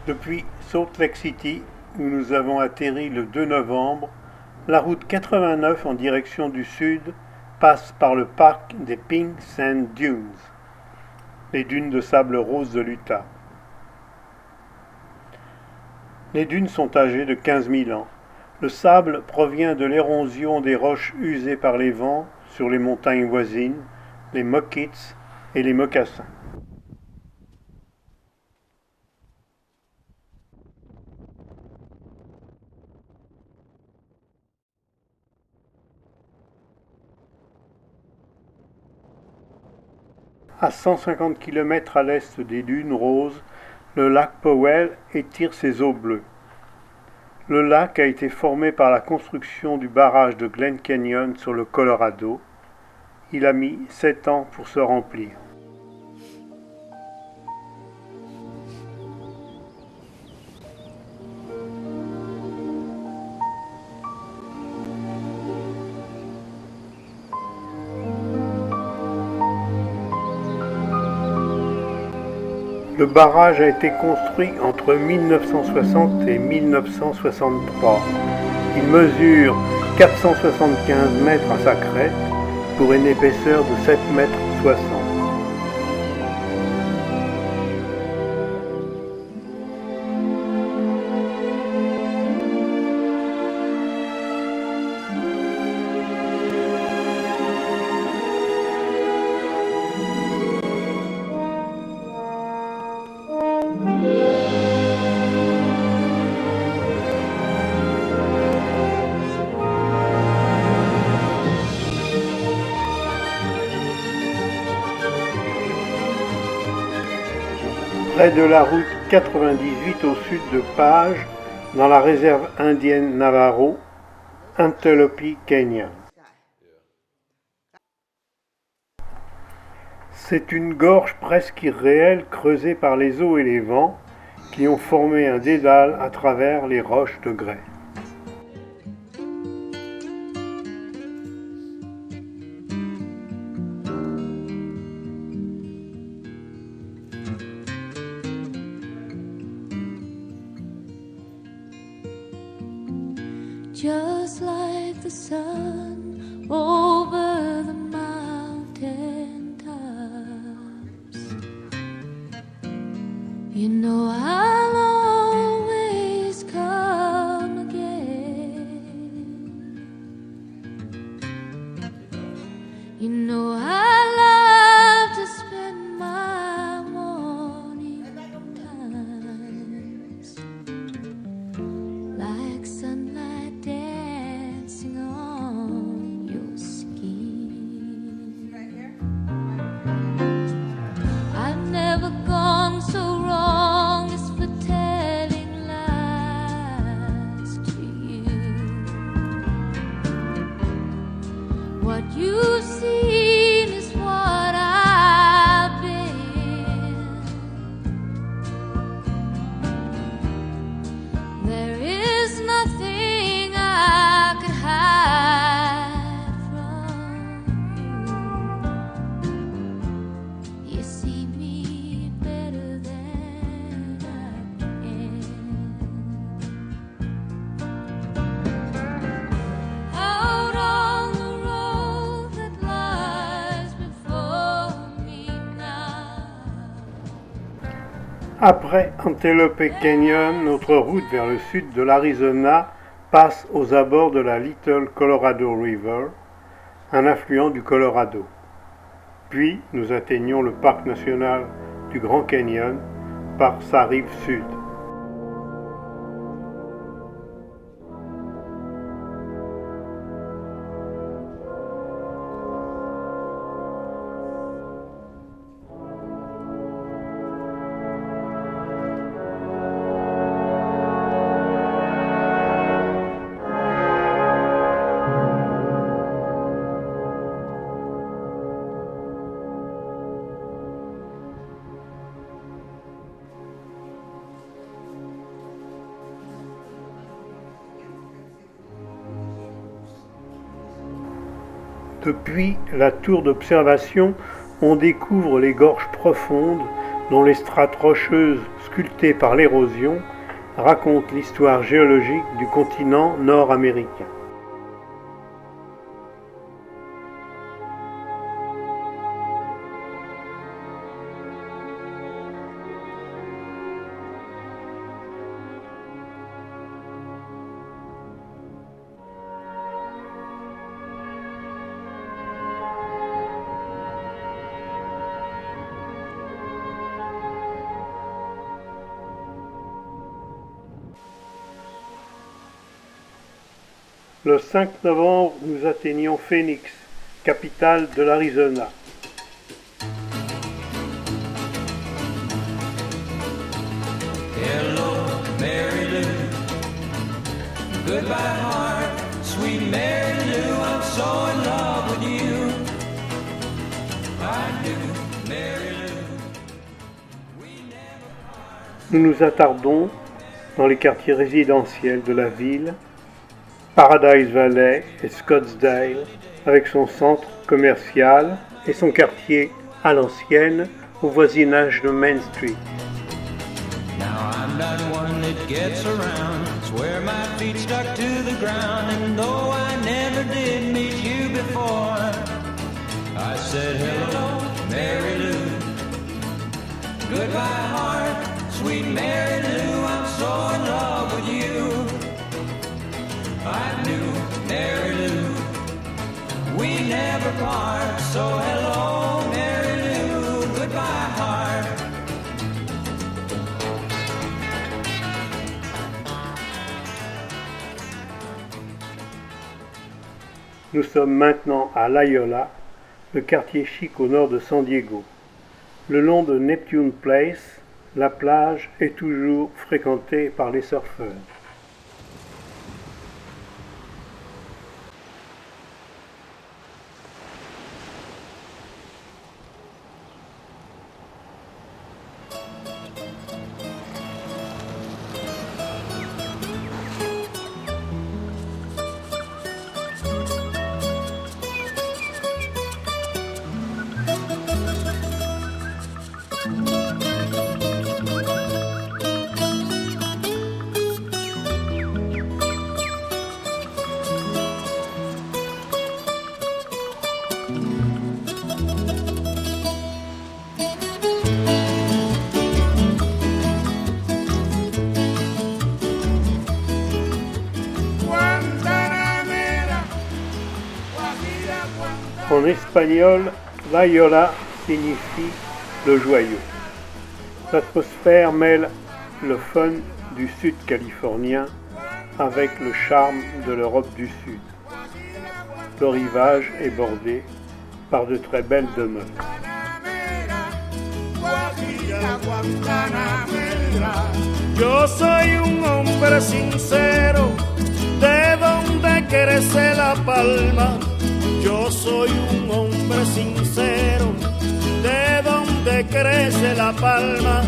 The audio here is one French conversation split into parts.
Depuis Salt Lake City, où nous avons atterri le 2 novembre, la route 89 en direction du sud passe par le parc des Pink Sand Dunes, les dunes de sable rose de l'Utah. Les dunes sont âgées de 15 000 ans. Le sable provient de l'érosion des roches usées par les vents sur les montagnes voisines, les Moquitts et les Mocassins. À 150 km à l'est des dunes roses, le lac Powell étire ses eaux bleues. Le lac a été formé par la construction du barrage de Glen Canyon sur le Colorado. Il a mis 7 ans pour se remplir. Le barrage a été construit entre 1960 et 1963. Il mesure 475 mètres à sa crête pour une épaisseur de 7 mètres 60. Près de la route 98 au sud de Page, dans la réserve indienne Navajo, Antelope Canyon. C'est une gorge presque irréelle creusée par les eaux et les vents qui ont formé un dédale à travers les roches de grès. Just like the sun over the mountain tops, you know I'll always come again. You know I love to spend my morning times like sunlight dancing on your skin. I've never gone so wrong as for telling lies to you. What you've seen is what I've been. There is nothing I could hide from you. You see me better than I can. Out on the road that lies before me now. Après Antelope Canyon, notre route vers le sud de l'Arizona passe aux abords de la Little Colorado River, un affluent du Colorado. Puis nous atteignons le parc national du Grand Canyon par sa rive sud. Depuis la tour d'observation, on découvre les gorges profondes dont les strates rocheuses sculptées par l'érosion racontent l'histoire géologique du continent nord-américain. Le 5 novembre, nous atteignions Phoenix, capitale de l'Arizona. Hello, Mary Lou. Goodbye, heart, sweet Mary Lou. I'm so in love with you. I do, Mary Lou. We never part. Nous nous attardons dans les quartiers résidentiels de la ville, Paradise Valley et Scottsdale, avec son centre commercial et son quartier à l'ancienne au voisinage de Main Street. Now I'm not one that gets around. Swear my feet stuck to the ground. And though I never did meet you before, I said hello, Mary Lou. Goodbye, heart, sweet Mary Lou. I'm so in love with you. I knew Mary Lou. We never part. So hello, Mary Lou. Goodbye, heart. Nous sommes maintenant à Loyola, le quartier chic au nord de San Diego. Le long de Neptune Place, la plage est toujours fréquentée par les surfeurs. En espagnol, Loyola signifie le joyeux. L'atmosphère mêle le fun du sud californien avec le charme de l'Europe du Sud. Le rivage est bordé par de très belles demeures. Yo soy un hombre sincero, de donde crece la palma. Yo soy un hombre sincero, de donde crece la palma.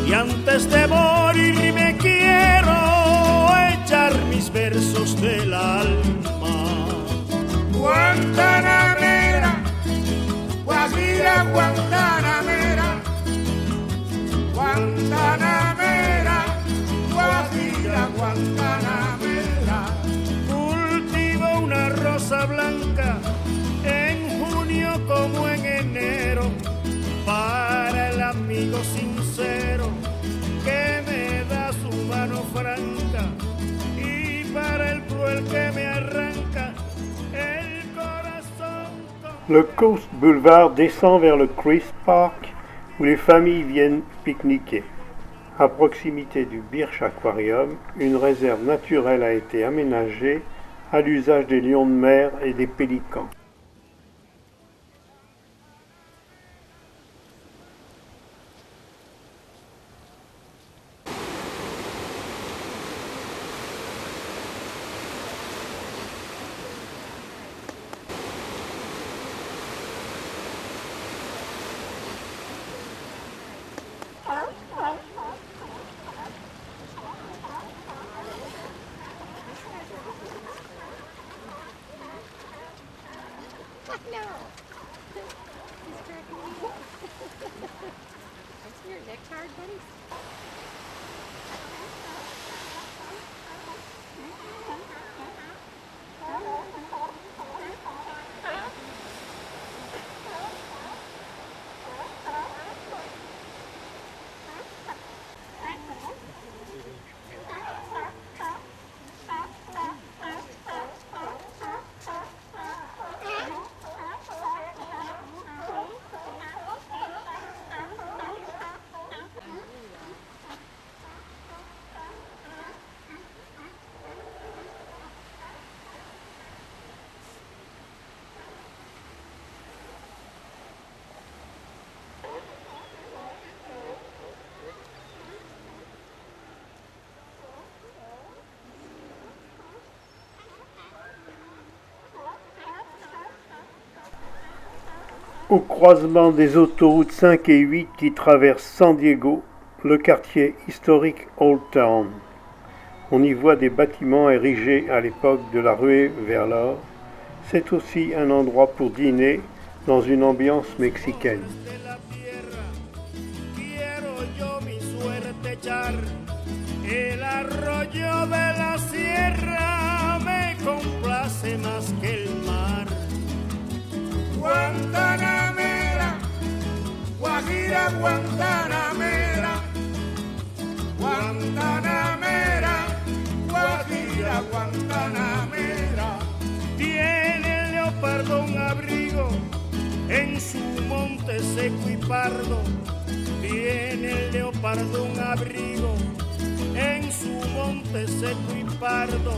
Y antes de morir me quiero echar mis versos del alma. Guantanamera, Guajira, Guantanamera, Guantanamera, Guajira, Guantanamera. Cultivo una rosa blanca en junio como en enero, para el amigo sincero que me da su mano franca, y para el cruel que me arranca el corazón. Le Coast Boulevard descend vers le Chris Park où les familles viennent pique-niquer. À proximité du Birch Aquarium, une réserve naturelle a été aménagée à l'usage des lions de mer et des pélicans. Your neck's hard, buddy? Au croisement des autoroutes 5 et 8 qui traversent San Diego, le quartier historique Old Town. On y voit des bâtiments érigés à l'époque de la ruée vers l'or. C'est aussi un endroit pour dîner dans une ambiance mexicaine. El arroyo de la sierra me complace más que el mar. Guantanamera, Guajira Guantanamera, Guantanamera, Guajira Guantanamera. Tiene el leopardo un abrigo en su monte seco y pardo. Tiene el leopardo un abrigo en su monte seco y pardo.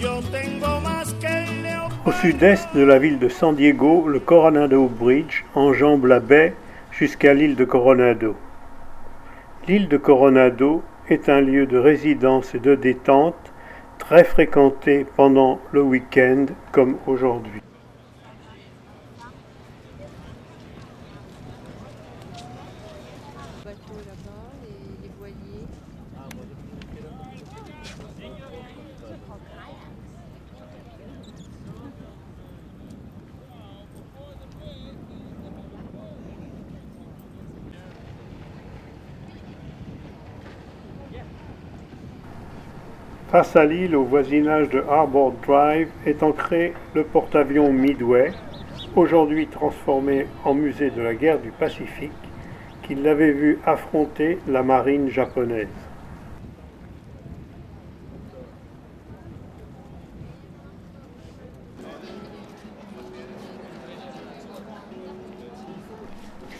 Yo tengo más que el leopardo. Au sud-est de la ville de San Diego, le Coronado Bridge enjambe la baie jusqu'à l'île de Coronado. L'île de Coronado est un lieu de résidence et de détente très fréquenté pendant le week-end comme aujourd'hui. Bateau là-bas, les voiliers. Face à l'île, au voisinage de Harbor Drive, est ancré le porte-avions Midway, aujourd'hui transformé en musée de la guerre du Pacifique, qui l'avait vu affronter la marine japonaise.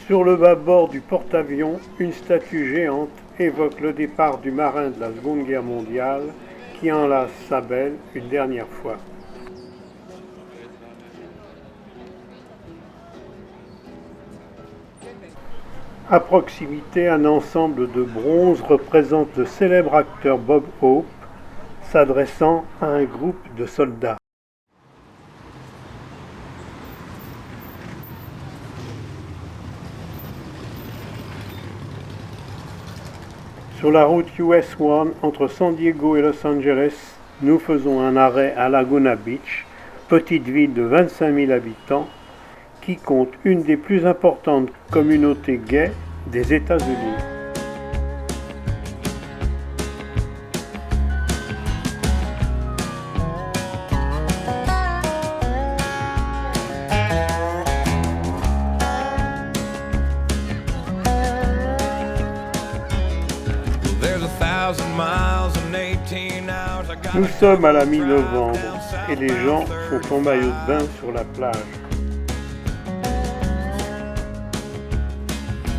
Sur le bas-bord du porte-avions, une statue géante évoque le départ du marin de la Seconde Guerre mondiale qui enlace sa belle une dernière fois. À proximité, un ensemble de bronze représente le célèbre acteur Bob Hope s'adressant à un groupe de soldats. Sur la route US 1 entre San Diego et Los Angeles, nous faisons un arrêt à Laguna Beach, petite ville de 25 000 habitants qui compte une des plus importantes communautés gays des États-Unis. Nous sommes à la mi-novembre et les gens sont en maillot de bain sur la plage.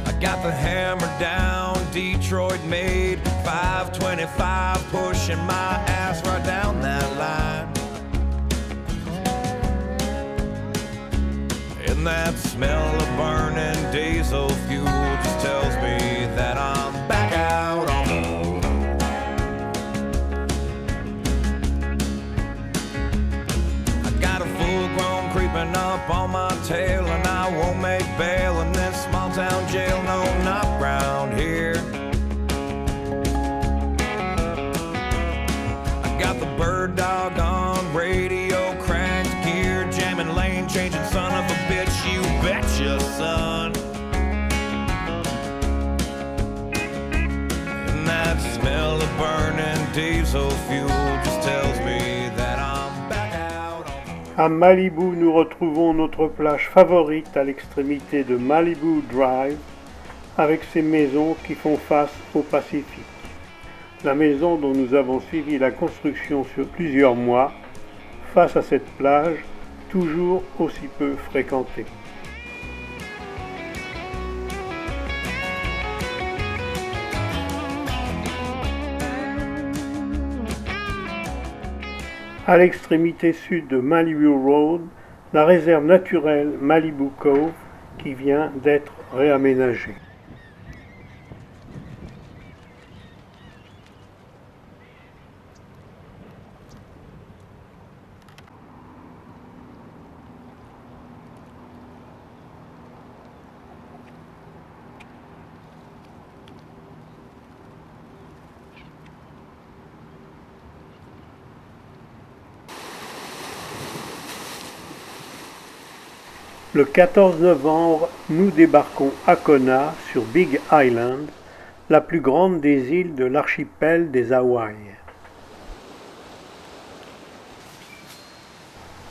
I got the hammer down, Detroit made 525, pushing my ass right down that line. And that smell of burning diesel fuel just tells me that I'm back out on the road. Creeping up on my tail, and I won't make bail in this small town jail. No, not round here. I got the bird dog on radio, cranked gear, jamming lane changing, son of a bitch, you betcha, son. À Malibu, nous retrouvons notre plage favorite à l'extrémité de Malibu Drive, avec ses maisons qui font face au Pacifique. La maison dont nous avons suivi la construction sur plusieurs mois, face à cette plage, toujours aussi peu fréquentée. À l'extrémité sud de Malibu Road, la réserve naturelle Malibu Cove qui vient d'être réaménagée. Le 14 novembre, nous débarquons à Kona, sur Big Island, la plus grande des îles de l'archipel des Hawaï.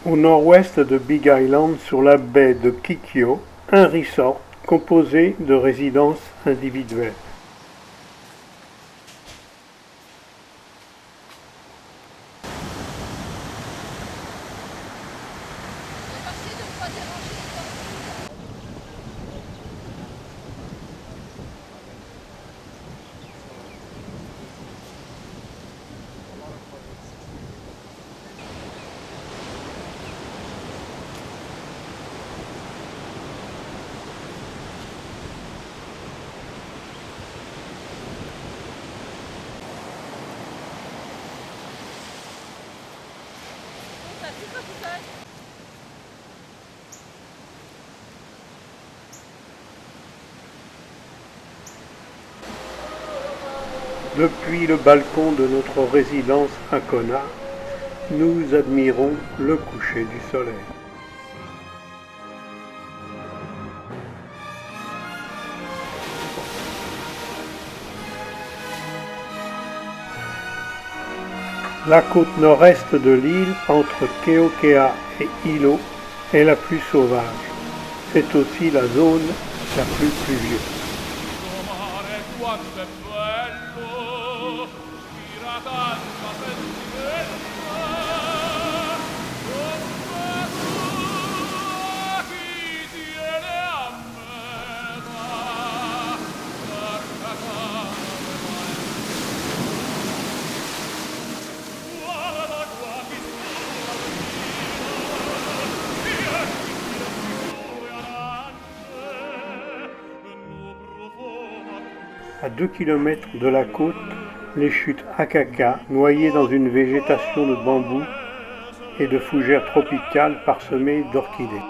Au nord-ouest de Big Island, sur la baie de Kikyo, un resort composé de résidences individuelles. Depuis le balcon de notre résidence à Kona, nous admirons le coucher du soleil. La côte nord-est de l'île, entre Keokea et Hilo, est la plus sauvage. C'est aussi la zone la plus pluvieuse. À 2 km de la côte, les chutes Akaka, noyées dans une végétation de bambous et de fougères tropicales parsemées d'orchidées.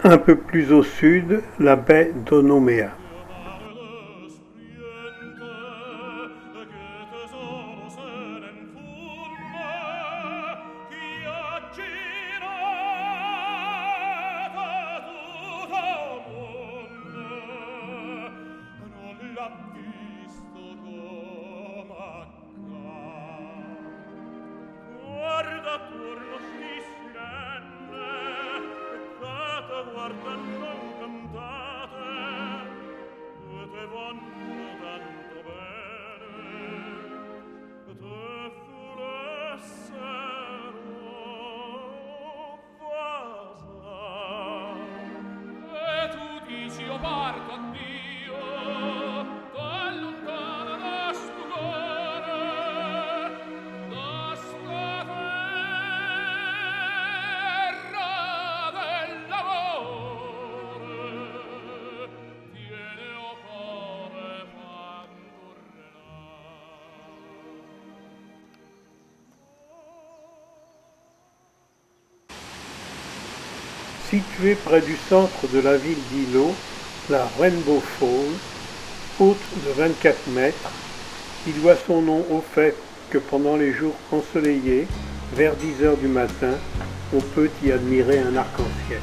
Un peu plus au sud, la baie d'Onomea. Située près du centre de la ville d'Hilo, la Rainbow Falls, haute de 24 mètres, il doit son nom au fait que pendant les jours ensoleillés, vers 10 heures du matin, on peut y admirer un arc-en-ciel.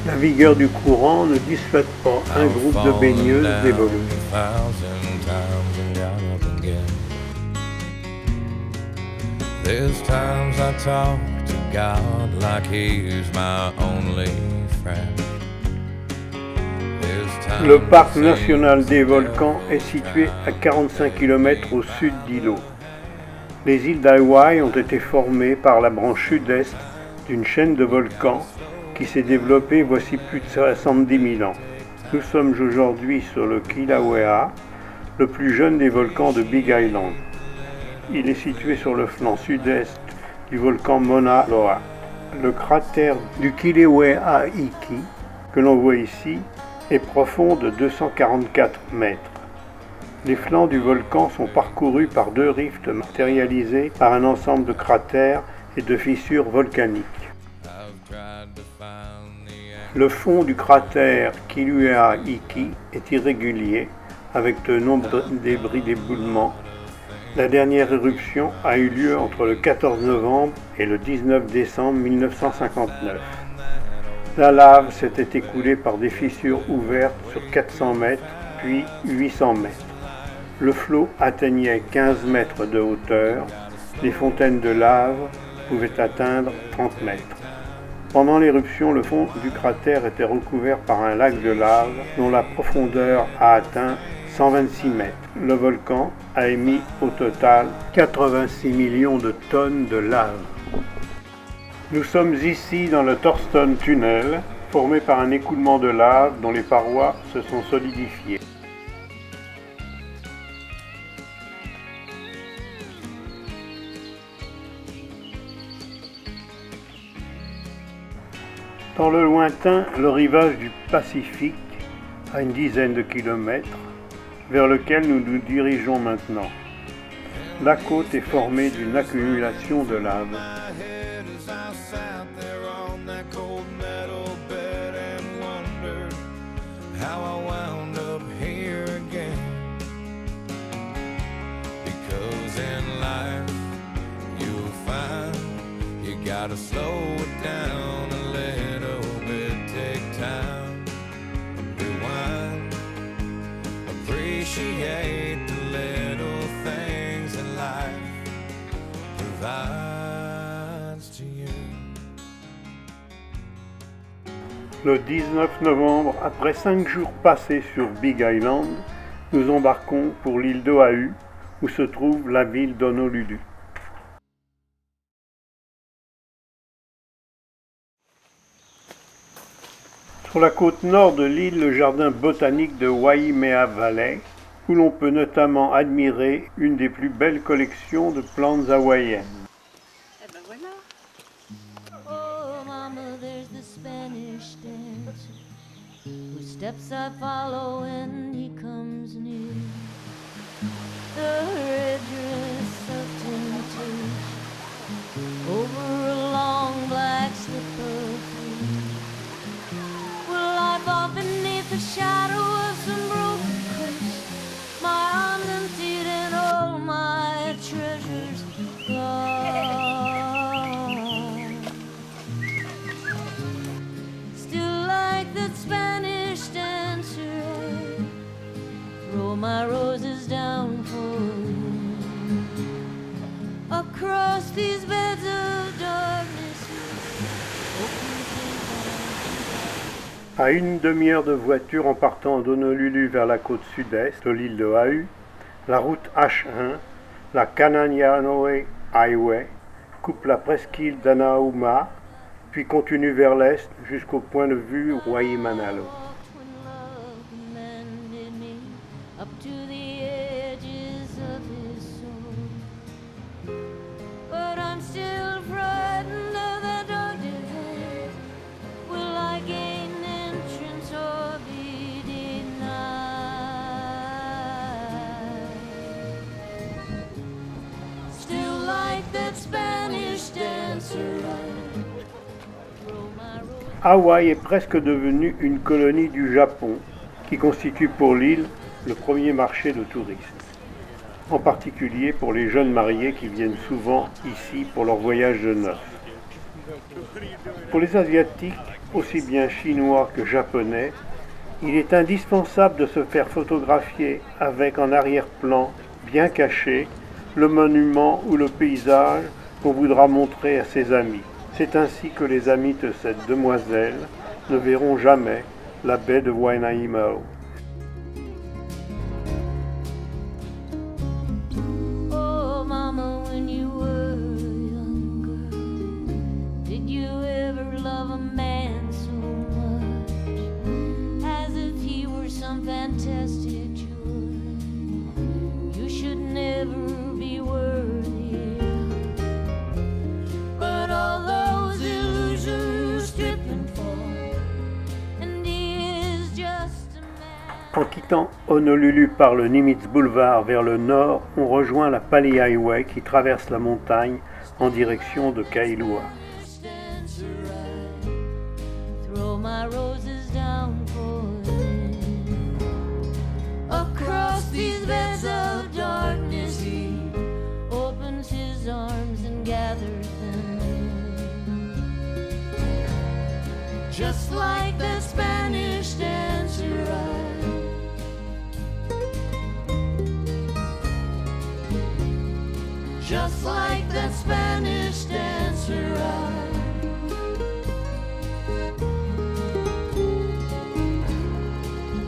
La vigueur du courant ne dissuade pas un groupe de baigneuses d'évoluer. There's times I talk to God like He's my only friend. Le parc national des volcans est situé à 45 km au sud d'Hilo. Les îles d'Hawaï ont été formées par la branche sud-est d'une chaîne de volcans qui s'est développée voici plus de 70 000 ans. Nous sommes aujourd'hui sur le Kilauea, le plus jeune des volcans de Big Island. Il est situé sur le flanc sud-est du volcan Mauna Loa. Le cratère du Kilauea Iki, que l'on voit ici, est profond de 244 mètres. Les flancs du volcan sont parcourus par deux rifts matérialisés par un ensemble de cratères et de fissures volcaniques. Le fond du cratère Kilauea Iki est irrégulier, avec de nombreux débris d'éboulement. La dernière éruption a eu lieu entre le 14 novembre et le 19 décembre 1959. La lave s'était écoulée par des fissures ouvertes sur 400 mètres, puis 800 mètres. Le flot atteignait 15 mètres de hauteur. Les fontaines de lave pouvaient atteindre 30 mètres. Pendant l'éruption, le fond du cratère était recouvert par un lac de lave dont la profondeur a atteint 126 mètres. Le volcan a émis au total 86 millions de tonnes de lave. Nous sommes ici dans le Thurston Tunnel, formé par un écoulement de lave dont les parois se sont solidifiées. Dans le lointain, le rivage du Pacifique, à une dizaine de kilomètres, vers lequel nous nous dirigeons maintenant. La côte est formée d'une accumulation de lave. Appreciate the little things that life provides to you. Le 19 novembre, après 5 jours passés sur Big Island, nous embarquons pour l'île d'Oahu, où se trouve la ville d'Honolulu. Sur la côte nord de l'île, le jardin botanique de Waimea Valley, où l'on peut notamment admirer une des plus belles collections de plantes hawaïennes. Eh ben voilà. Oh, mama, there's the Spanish dancer whose steps I follow when he comes near. The red dress of temptation over a long black slip of flame. Will I fall beneath the shadow of some broken curse? My arms emptied and all my treasures gone. Still like that Spanish dancer, roll my roses down for you. Across these beds of darkness, À une demi-heure de voiture en partant d'Honolulu vers la côte sud-est de l'île d'Oahu, la route H1, la Kananianoe Highway, coupe la presqu'île d'Anauma, puis continue vers l'est jusqu'au point de vue Waimanalo. up to the edges of his soul. But I'm still frightened of the dark desert. Will I gain Hawaï est presque devenue une colonie du Japon, qui constitue pour l'île le premier marché de touristes, en particulier pour les jeunes mariés qui viennent souvent ici pour leur voyage de noces. Pour les Asiatiques, aussi bien chinois que japonais, il est indispensable de se faire photographier avec en arrière-plan, bien caché, le monument ou le paysage qu'on voudra montrer à ses amis. C'est ainsi que les amis de cette demoiselle ne verront jamais la baie de Waianae. Oh, mama, when you were younger, did you ever love a man so much, as if he were some fantastic joy you should never be worthy of? But all those illusions strip and fall, and he is just a man. En quittant Honolulu par le Nimitz Boulevard vers le nord, on rejoint la Pali Highway qui traverse la montagne en direction de Kailua. Stands right, throw my roses down for him. Across these beds of darkness, he opens his arms and gathers them in. Just like that Spanish dancer ride. Just like that Spanish dancer ride.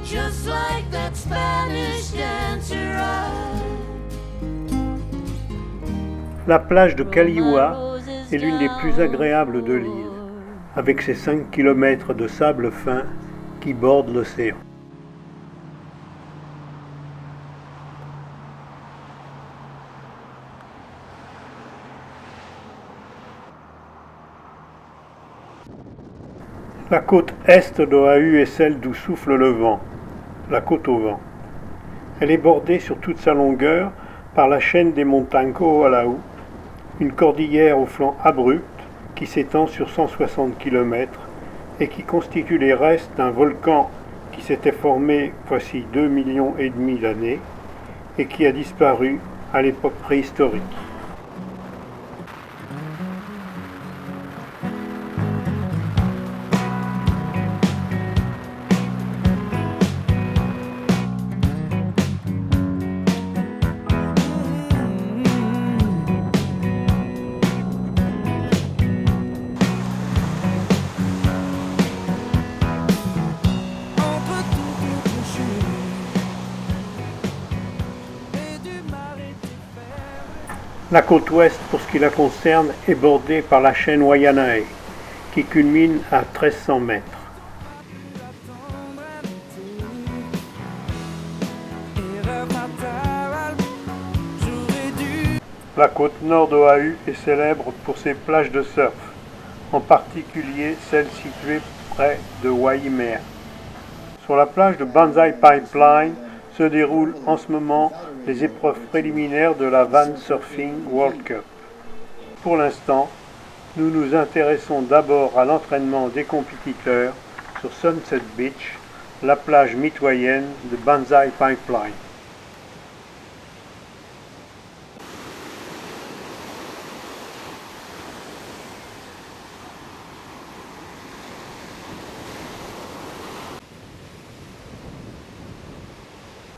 Just like that Spanish dancer ride. La plage de Kailua est l'une des plus agréables de l'île, avec ses 5 km de sable fin qui bordent l'océan. La côte est d'Oahu est celle d'où souffle le vent, la côte au vent. Elle est bordée sur toute sa longueur par la chaîne des montagnes Ko'olau, une cordillère au flanc abrupt qui s'étend sur 160 km et qui constitue les restes d'un volcan qui s'était formé voici 2,5 millions d'années et qui a disparu à l'époque préhistorique. La côte ouest, pour ce qui la concerne, est bordée par la chaîne Waianae, qui culmine à 1300 mètres. La côte nord d'Oahu est célèbre pour ses plages de surf, en particulier celle située près de Waimea. Sur la plage de Banzai Pipeline se déroulent en ce moment les épreuves préliminaires de la Van Surfing World Cup. Pour l'instant, nous nous intéressons d'abord à l'entraînement des compétiteurs sur Sunset Beach, la plage mitoyenne de Banzai Pipeline.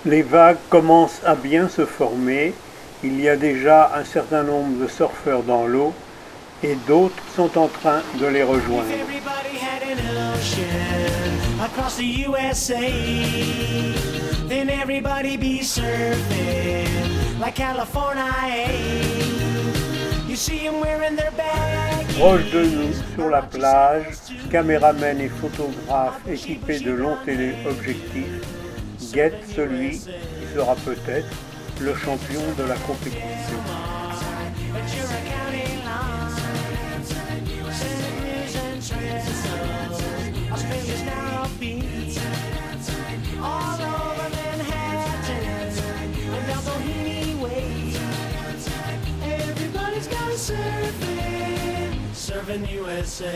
Les vagues commencent à bien se former, il y a déjà un certain nombre de surfeurs dans l'eau et d'autres sont en train de les rejoindre. Everybody had an ocean across the USA. Then everybody be surfing like California. You see them wearing their baggies. Proche de nous, sur la plage, caméramens et photographes équipés de longs téléobjectifs guettent celui qui sera peut-être le champion de la compétition. Surfing USA.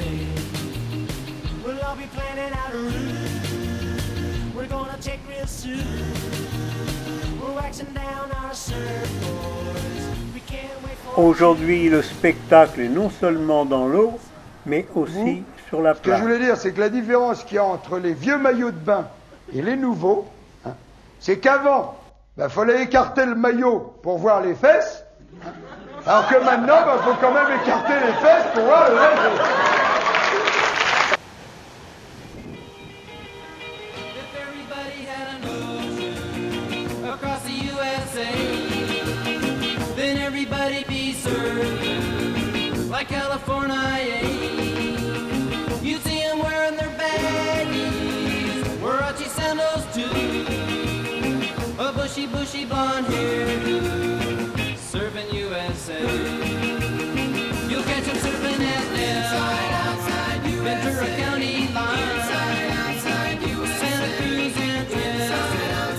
We'll all be planning out a route we're gonna take real soon. We're waxing down our surfboards. We can't wait for Aujourd'hui, le spectacle est non seulement dans l'eau, mais aussi sur la Ce que je plage. voulais dire, c'est que la différence qu'il y a entre les vieux maillots de bain et les nouveaux, hein, c'est qu'avant, fallait écarter le maillot pour voir les fesses, hein, alors que maintenant, faut quand même écarter les fesses pour voir le reste. If everybody had an ocean across the USA, then everybody'd be served like California. You'd see them wearing their baggies, Warachi sandals too, a bushy blonde hairdo, surfing USA. You'll catch them surfing at Nell, Ventura County line, Santa Cruz and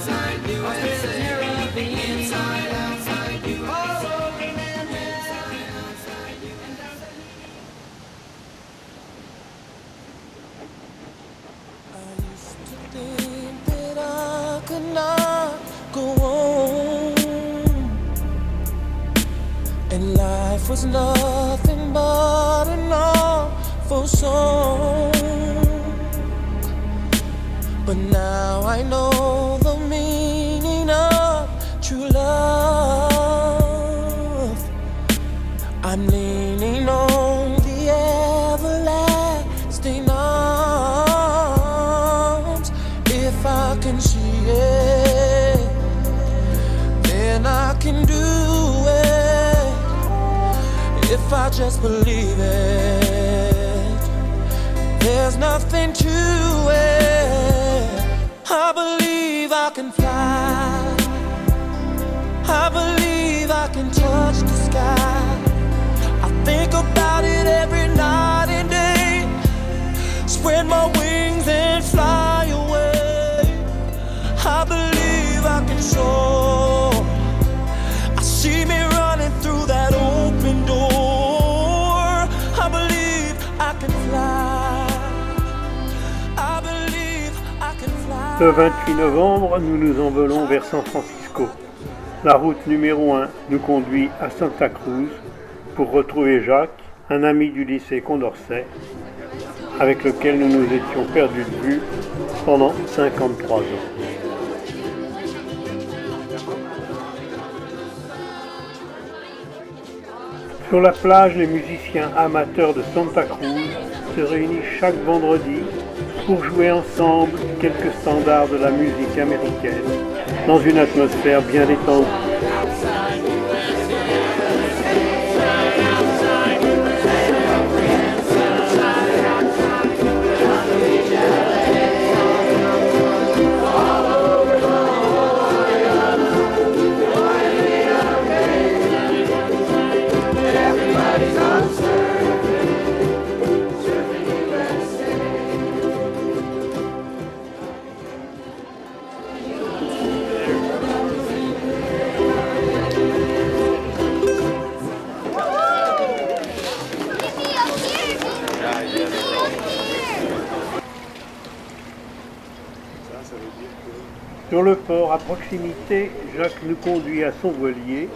Australia's Caribbean, all over Manhattan. I used to think that I could not go on, and life was nothing but an awful song. But now I know the meaning of true love. I'm leaning on the everlasting arms. If I can see it, then I can do it. If I just believe it, there's nothing to it. I believe I can fly. I believe I can touch the sky. I think about it every night and day. Spread my wings and fly away. I believe I can soar. I see me running through that open door. I believe I can fly. I believe I can fly. Le 28 novembre, nous nous envolons vers San Francisco. La route numéro 1 nous conduit à Santa Cruz pour retrouver Jacques, un ami du lycée Condorcet, avec lequel nous nous étions perdus de vue pendant 53 ans. Sur la plage, les musiciens amateurs de Santa Cruz se réunissent chaque vendredi pour jouer ensemble quelques standards de la musique américaine dans une atmosphère bien détendue. Sur le port à proximité, Jacques nous conduit à son voilier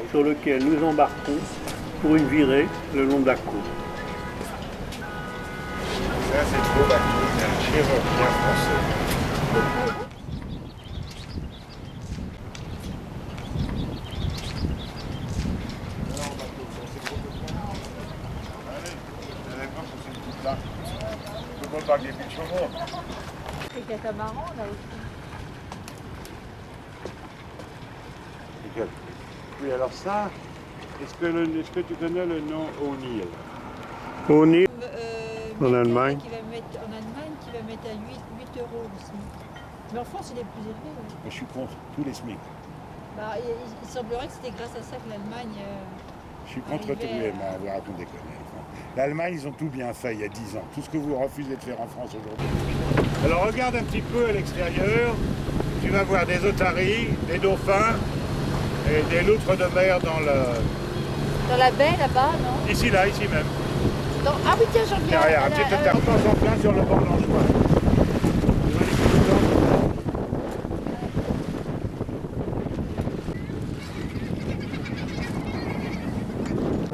sur lequel nous embarquons pour une virée le long de la côte. Ça, c'est trop la côte, c'est un chirurgien français. Les catamarans, là aussi. Oui, alors ça, est-ce que tu connais le nom O'Neill? O'Neill, en Allemagne. En Allemagne, qui va mettre à 8 euros le SMIC. Mais en France, il est plus élevé. Ouais. Je suis contre tous les SMIC. Il semblerait que c'était grâce à ça que l'Allemagne... Je suis contre tous les mais on va raconter des conneries. L'Allemagne, ils ont tout bien fait il y a 10 ans. Tout ce que vous refusez de faire en France aujourd'hui. Alors regarde un petit peu à l'extérieur. Tu vas voir des otaries, des dauphins et des loutres de mer dans le... Dans la baie, là-bas, non? Ici, là, ici même. Ah oui, tiens, j'en viens. Derrière, un petit tartan en plein sur le bord de l'Anchois.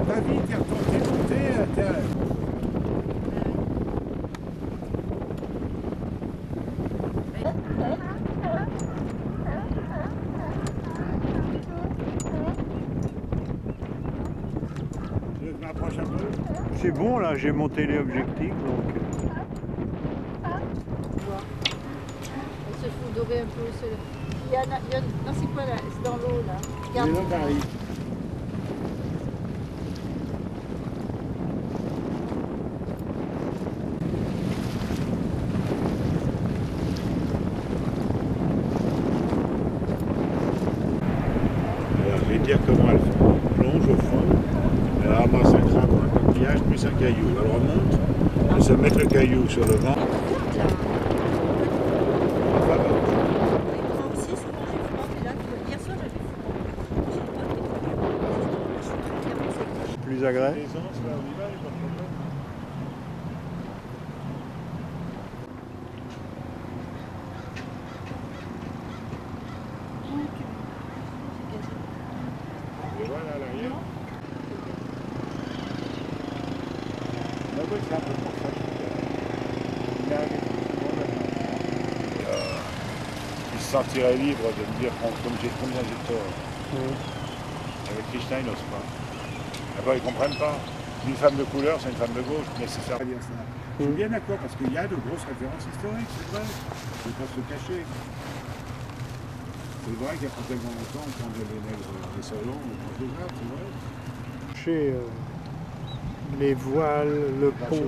Va vite, t'es monté, je m'approche un peu. C'est bon là, j'ai monté les objectifs donc. Il se fout dorer un peu. Il y a, non, c'est quoi là? C'est dans l'eau là. Regarde. Les autres arrivent. Alors, je vais dire comment elle plonge au fond. Elle ramasse un crabe, un coquillage, plus un caillou. Elle remonte, elle se met le caillou sur le vent. Plus agréable. Voilà à l'arrière. La voiture, c'est un peu pour ça. Il arrive. Il se sentirait libre de me dire combien j'ai tort. Avec Christian, il n'ose pas. D'abord, ils ne comprennent pas. Une femme de couleur, c'est une femme de gauche, nécessaire. Je suis bien d'accord, parce qu'il y a de grosses références historiques, c'est vrai. Il ne faut pas se le cacher. C'est vrai qu'il y a pas tellement longtemps, on prend des salons, on prend des arbres, c'est vrai. Chez les voiles, le pont.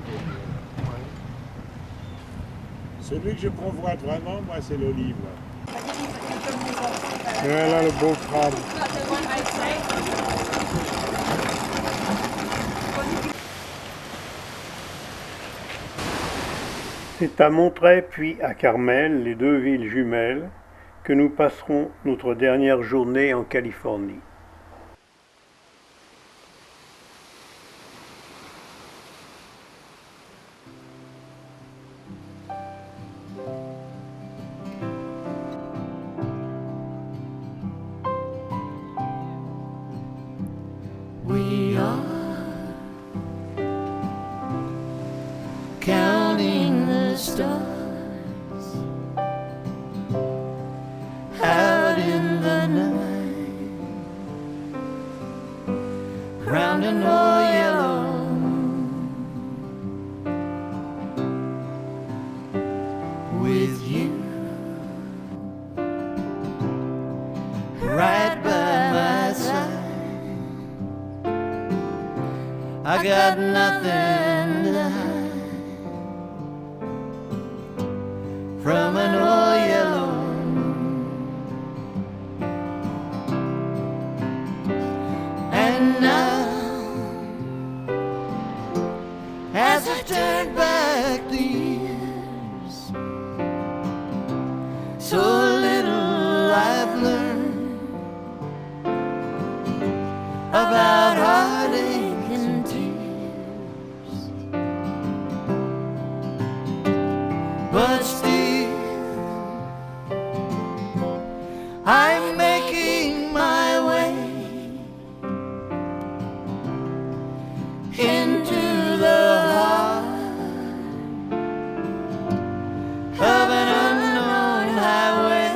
Celui que je convoite vraiment, moi, c'est l'olive. Voilà le beau crabe. C'est à Montreuil puis à Carmel, les deux villes jumelles, que nous passerons notre dernière journée en Californie. We are counting the stars out in the night, round and all yellow, with you right by my side. I got nothing to hide from an old yellow. And now, as I turn back the years, so little I've learned about heartache. But still, I'm making my way into the heart of an unknown highway.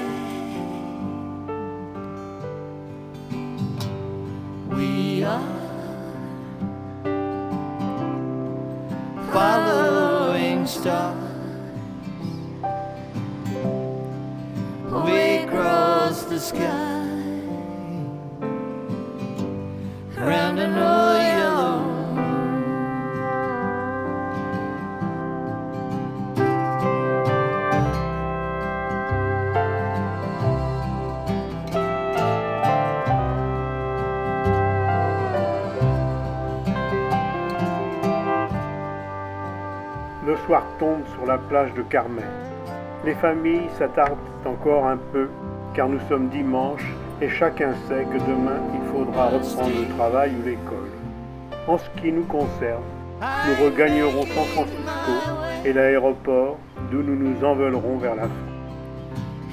We are following stars. We cross the sky round an old yellow. Le soir tombe sur la plage de Carmel. Les familles s'attardent encore un peu car nous sommes dimanche et chacun sait que demain il faudra reprendre le travail ou l'école. En ce qui nous concerne, nous regagnerons San Francisco et l'aéroport d'où nous nous envolerons vers la fin.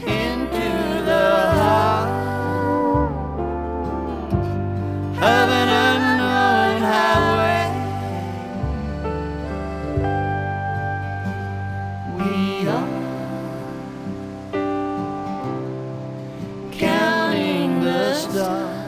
into the heart of an unknown highway. We are counting the stars.